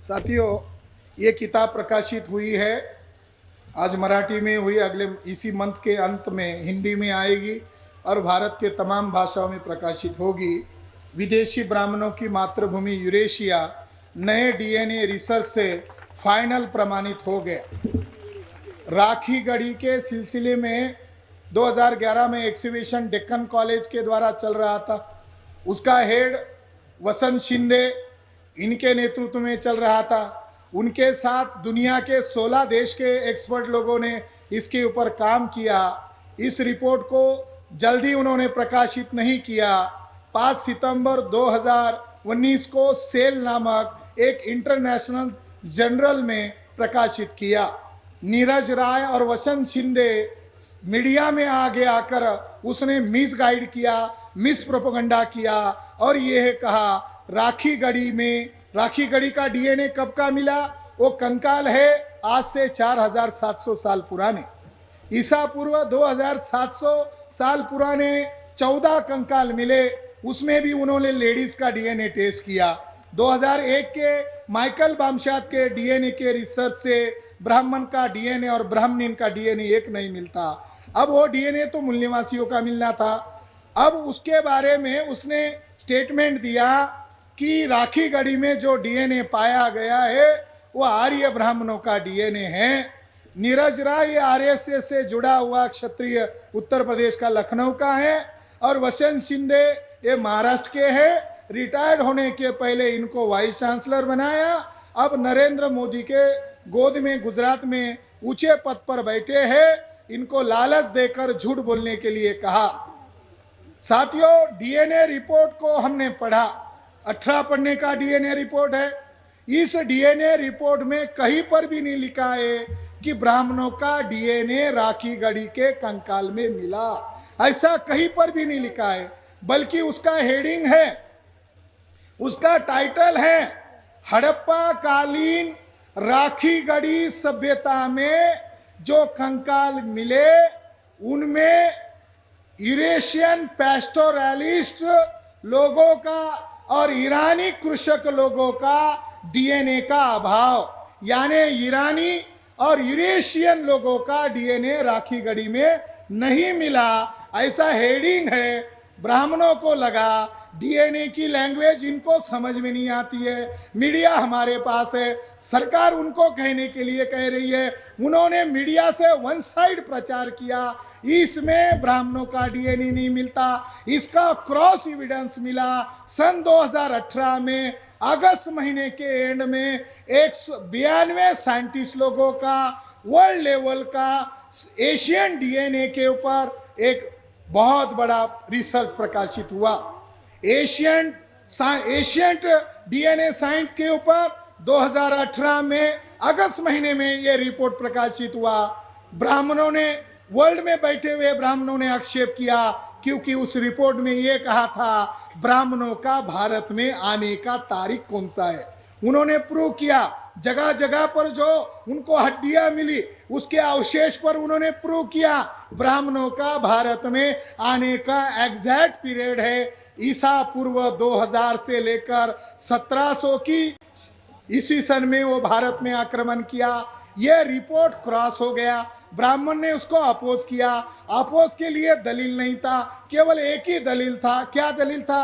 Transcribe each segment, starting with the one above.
साथियों, ये किताब प्रकाशित हुई है, आज मराठी में हुई, अगले इसी मंथ के अंत में हिंदी में आएगी और भारत के तमाम भाषाओं में प्रकाशित होगी। विदेशी ब्राह्मणों की मातृभूमि यूरेशिया नए डीएनए रिसर्च से फाइनल प्रमाणित हो गया। राखी गढ़ी के सिलसिले में 2011 में एक्सिबिशन डेक्कन कॉलेज के द्वारा चल रहा था। उसका हेड वसंत शिंदे इनके नेतृत्व में चल रहा था। उनके साथ दुनिया के 16 देश के एक्सपर्ट लोगों ने इसके ऊपर काम किया। इस रिपोर्ट को जल्दी उन्होंने प्रकाशित नहीं किया। 5 सितंबर 2019 को सेल नामक एक इंटरनेशनल जर्नल में प्रकाशित किया। नीरज राय और वसंत शिंदे मीडिया में आगे आकर उसने मिस गाइड किया, मिस प्रोपेगेंडा किया और यह कहा राखी गढ़ी का डीएनए कब का मिला? वो कंकाल है आज से 4700 साल पुराने, ईसा पूर्व 2700 साल पुराने 14 कंकाल मिले। उसमें भी उन्होंने लेडीज का डीएनए टेस्ट किया। 2001 के माइकल बामशाद के डीएनए के रिसर्च से ब्राह्मण का डीएनए और ब्राह्मणीन का डीएनए एक नहीं मिलता। अब वो डीएनए तो मूल निवासियों का मिलना था। अब उसके बारे में उसने स्टेटमेंट दिया कि राखी गढ़ी में जो डीएनए पाया गया है वो आर्य ब्राह्मणों का डीएनए है। नीरज राय ये आरएसएस से जुड़ा हुआ क्षत्रिय उत्तर प्रदेश का लखनऊ का है और वसंत शिंदे ये महाराष्ट्र के हैं। रिटायर्ड होने के पहले इनको वाइस चांसलर बनाया। अब नरेंद्र मोदी के गोद में गुजरात में ऊंचे पद पर बैठे हैं। इनको लालच देकर झूठ बोलने के लिए कहा। साथियों, डीएनए रिपोर्ट को हमने पढ़ा, 18 पन्ने का डीएनए रिपोर्ट है। इस डीएनए रिपोर्ट में कहीं पर भी नहीं लिखा है कि ब्राह्मणों का डीएनए राखी गढ़ी के कंकाल में मिला। ऐसा कहीं पर भी नहीं लिखा है, बल्कि उसका हेडिंग है, उसका टाइटल है हड़प्पा कालीन राखी गढ़ी सभ्यता में जो कंकाल मिले उनमें यूरेशियन पैस्टोरलिस्ट लोगों का और ईरानी कृषक लोगों का डीएनए का अभाव, यानी ईरानी और यूरेशियन लोगों का डीएनए राखी गढ़ी में नहीं मिला। ऐसा हेडिंग है। ब्राह्मणों को लगा डीएनए की लैंग्वेज इनको समझ में नहीं आती है। मीडिया हमारे पास है, सरकार उनको कहने के लिए कह रही है। उन्होंने मीडिया से वन साइड प्रचार किया, इसमें ब्राह्मणों का डीएनए नहीं मिलता। इसका क्रॉस एविडेंस मिला सन 2018 में अगस्त महीने के एंड में 192 साइंटिस्ट लोगों का वर्ल्ड लेवल का एशियन डीएनए के ऊपर एक बहुत बड़ा रिसर्च प्रकाशित हुआ। एशियंट डीएनए साइंस के ऊपर 2018 में अगस्त महीने में यह रिपोर्ट प्रकाशित हुआ। ब्राह्मणों ने, वर्ल्ड में बैठे हुए ब्राह्मणों ने आक्षेप किया, क्योंकि उस रिपोर्ट में यह कहा था ब्राह्मणों का भारत में आने का तारीख कौन सा है। उन्होंने प्रूव किया, जगह जगह पर जो उनको हड्डियां मिली उसके अवशेष पर उन्होंने प्रूव किया ब्राह्मणों का भारत में आने का एग्जैक्ट पीरियड है ईसा पूर्व 2000 से लेकर 1700 की ईस्वी सन में वो भारत में आक्रमण किया। यह रिपोर्ट क्रॉस हो गया। ब्राह्मण ने उसको अपोज किया। अपोज के लिए दलील नहीं था, केवल एक ही दलील था। क्या दलील था?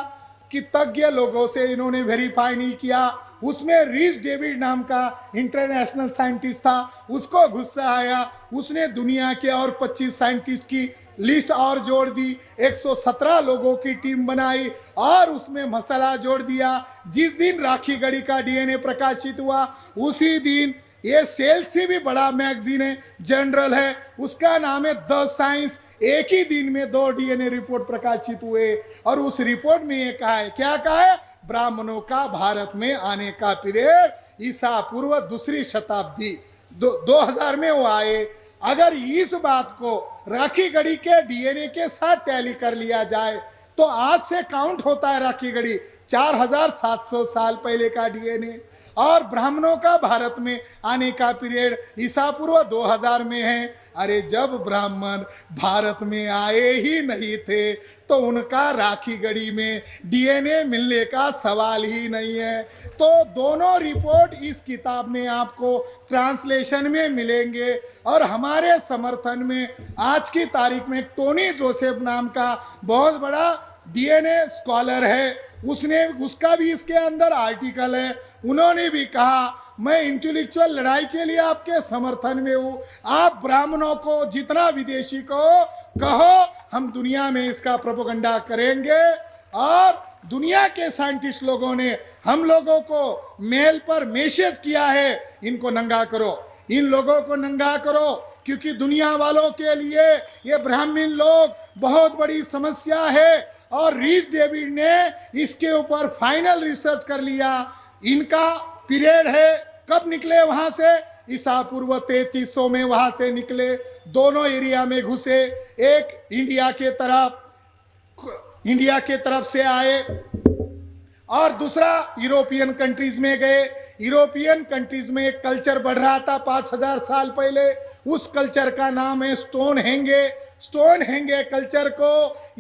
कि तज्ञ लोगों से इन्होंने वेरीफाई नहीं किया। उसमें रीस डेविड नाम का इंटरनेशनल साइंटिस्ट था, उसको गुस्सा आया। उसने दुनिया के और 25 साइंटिस्ट की लिस्ट और जोड़ दी, 117 लोगों की टीम बनाई और उसमें मसाला जोड़ दिया। जिस दिन राखी गढ़ी का डीएनए प्रकाशित हुआ उसी दिन ये सेल से भी बड़ा मैगजीन है, जर्नल है, उसका नाम है द साइंस। एक ही दिन में 2 डीएनए रिपोर्ट प्रकाशित हुए और उस रिपोर्ट में ये कहा है, क्या कहा है? ब्राह्मणों का भारत में आने का पीरियड ईसा पूर्व 2री शताब्दी 2000 में वो आए। अगर इस बात को राखी गढ़ी के डीएनए के साथ टैली कर लिया जाए तो आज से काउंट होता है राखी गढ़ी 4700 साल पहले का डीएनए। और ब्राह्मणों का भारत में आने का पीरियड ईसा पूर्व 2000 में है। अरे जब ब्राह्मण भारत में आए ही नहीं थे तो उनका राखी गढ़ी में डीएनए मिलने का सवाल ही नहीं है। तो दोनों रिपोर्ट इस किताब में आपको ट्रांसलेशन में मिलेंगे। और हमारे समर्थन में आज की तारीख में टोनी जोसेफ नाम का बहुत बड़ा डीएनए स्कॉलर है, उसका भी इसके अंदर आर्टिकल है। उन्होंने भी कहा मैं इंटेलेक्चुअल लड़ाई के लिए आपके समर्थन में हूँ, आप ब्राह्मणों को जितना विदेशी को कहो, हम दुनिया में इसका प्रोपेगेंडा करेंगे। और दुनिया के साइंटिस्ट लोगों ने हम लोगों को मेल पर मैसेज किया है, इनको नंगा करो, इन लोगों को नंगा करो, क्योंकि दुनिया वालों के लिए ये ब्राह्मण लोग बहुत बड़ी समस्या है। और रीच डेविड ने इसके ऊपर फाइनल रिसर्च कर लिया। इनका पीरियड है, कब निकले वहां से, ईसा पूर्व 3300 में वहां से निकले, दोनों एरिया में घुसे, एक इंडिया के तरफ से आए और दूसरा यूरोपियन कंट्रीज में गए। यूरोपियन कंट्रीज में एक कल्चर बढ़ रहा था 5000 साल पहले, उस कल्चर का नाम है स्टोन हेंगे। स्टोन हेंगे कल्चर को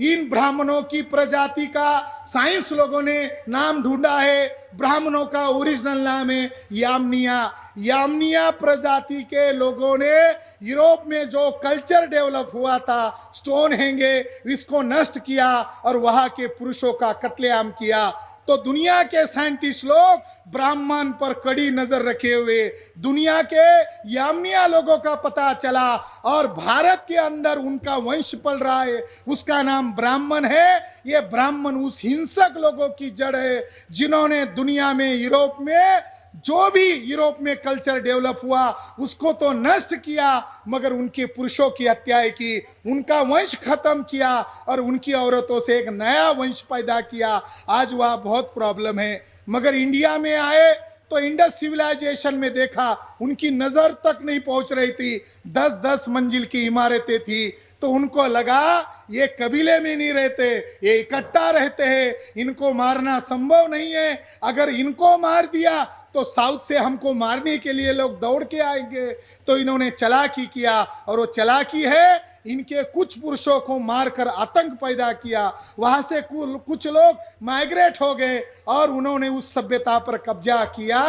इन ब्राह्मणों की प्रजाति का साइंस लोगों ने नाम ढूंढा है। ब्राह्मणों का ओरिजिनल नाम है यामनिया। यामनिया प्रजाति के लोगों ने यूरोप में जो कल्चर डेवलप हुआ था स्टोन हेंगे, इसको नष्ट किया और वहां के पुरुषों का कत्लेआम किया। तो दुनिया के साइंटिस्ट लोग ब्राह्मण पर कड़ी नजर रखे हुए दुनिया के यामनिया लोगों का पता चला और भारत के अंदर उनका वंश पल रहा है, उसका नाम ब्राह्मण है। ये ब्राह्मण उस हिंसक लोगों की जड़ है जिन्होंने दुनिया में यूरोप में जो भी यूरोप में कल्चर डेवलप हुआ उसको तो नष्ट किया, मगर उनके पुरुषों की हत्याएं की, उनका वंश खत्म किया और उनकी औरतों से एक नया वंश पैदा किया। आज वह बहुत प्रॉब्लम है। मगर इंडिया में आए तो इंडस सिविलाइजेशन में देखा उनकी नजर तक नहीं पहुंच रही थी, 10-10 मंजिल की इमारतें थी। तो उनको लगा ये कबीले में नहीं रहते, ये इकट्ठा रहते हैं, इनको मारना संभव नहीं है। अगर इनको मार दिया तो साउथ से हमको मारने के लिए लोग दौड़ के आएंगे। तो इन्होंने चालाकी किया और वो चालाकी है इनके कुछ पुरुषों को मारकर आतंक पैदा किया। वहां से कुछ लोग माइग्रेट हो गए और उन्होंने उस सभ्यता पर कब्जा किया।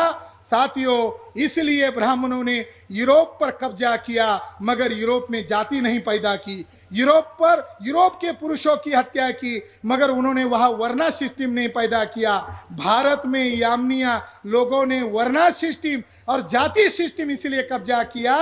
साथियों, इसलिए ब्राह्मणों ने यूरोप पर कब्जा किया, मगर यूरोप में जाति नहीं पैदा की। यूरोप के पुरुषों की हत्या की, मगर उन्होंने वहां वर्ना सिस्टम नहीं पैदा किया। भारत में यामनिया लोगों ने वर्ना सिस्टम और जाति सिस्टम इसलिए कब्जा किया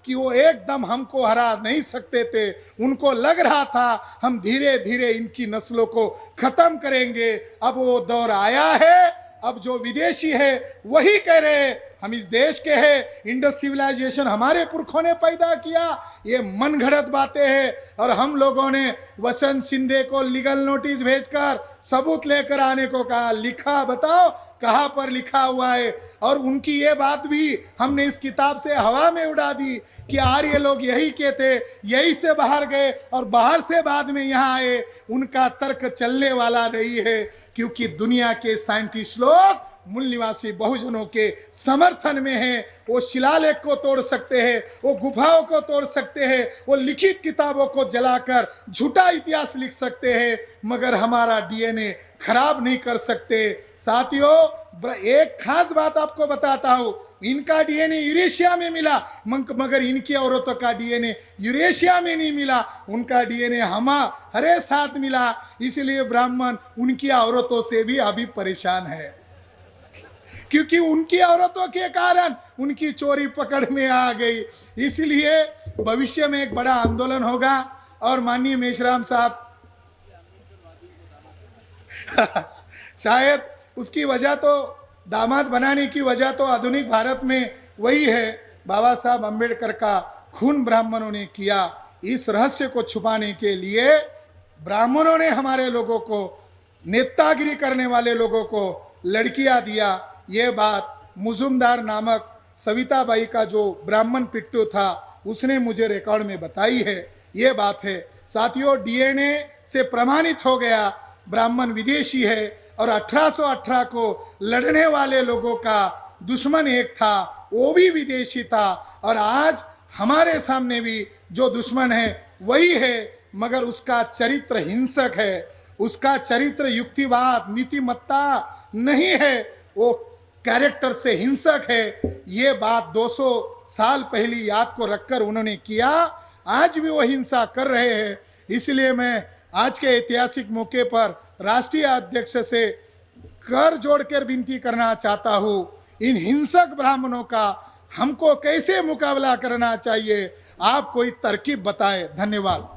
कि वो एकदम हमको हरा नहीं सकते थे। उनको लग रहा था हम धीरे धीरे इनकी नस्लों को खत्म करेंगे। अब वो दौर आया है, अब जो विदेशी है वही कह रहे हैं हम इस देश के हैं, इंडस सिविलाइजेशन हमारे पुरखों ने पैदा किया। ये मन घड़त बातें हैं। और हम लोगों ने वसंत सिंधे को लीगल नोटिस भेजकर सबूत लेकर आने को कहा, लिखा बताओ कहाँ पर लिखा हुआ है। और उनकी ये बात भी हमने इस किताब से हवा में उड़ा दी कि आर्य लोग यही के थे, यही से बाहर गए और बाहर से बाद में यहाँ आए। उनका तर्क चलने वाला नहीं है, क्योंकि दुनिया के साइंटिस्ट लोग मूल निवासी बहुजनों के समर्थन में हैं। वो शिलालेख को तोड़ सकते हैं, वो गुफाओं को तोड़ सकते हैं, वो लिखित किताबों को जलाकर झूठा इतिहास लिख सकते हैं, मगर हमारा डीएनए खराब नहीं कर सकते। साथियों, एक खास बात आपको बताता हूं, इनका डीएनए यूरेशिया में मिला, मगर इनकी औरतों का डीएनए यूरेशिया में नहीं मिला, उनका डीएनए हमारे साथ मिला। इसलिए ब्राह्मण उनकी औरतों से भी अभी परेशान है, क्योंकि उनकी औरतों के कारण उनकी चोरी पकड़ में आ गई। इसलिए भविष्य में एक बड़ा आंदोलन होगा। और माननीय मेश्राम साहब शायद उसकी वजह तो दामाद बनाने की वजह तो आधुनिक भारत में वही है, बाबा साहब अंबेडकर का खून ब्राह्मणों ने किया। इस रहस्य को छुपाने के लिए ब्राह्मणों ने हमारे लोगों को, नेतागिरी करने वाले लोगों को लड़कियां दिया। ये बात मुजुमदार नामक सविताबाई का जो ब्राह्मण पिट्टू था उसने मुझे रिकॉर्ड में बताई है। ये बात है साथियों, डीएनए से प्रमाणित हो गया ब्राह्मण विदेशी है। और 1818 को लड़ने वाले लोगों का दुश्मन एक था, वो भी विदेशी था, और आज हमारे सामने भी जो दुश्मन है वही है, मगर उसका चरित्र हिंसक है, उसका चरित्र युक्तिवाद नीतिमत्ता नहीं है, वो कैरेक्टर से हिंसक है। ये बात 200 साल पहली याद को रखकर उन्होंने किया, आज भी वो हिंसा कर रहे हैं। इसलिए मैं आज के ऐतिहासिक मौके पर राष्ट्रीय अध्यक्ष से कर जोड़कर विनती करना चाहता हूँ, इन हिंसक ब्राह्मणों का हमको कैसे मुकाबला करना चाहिए, आप कोई तरकीब बताएं। धन्यवाद।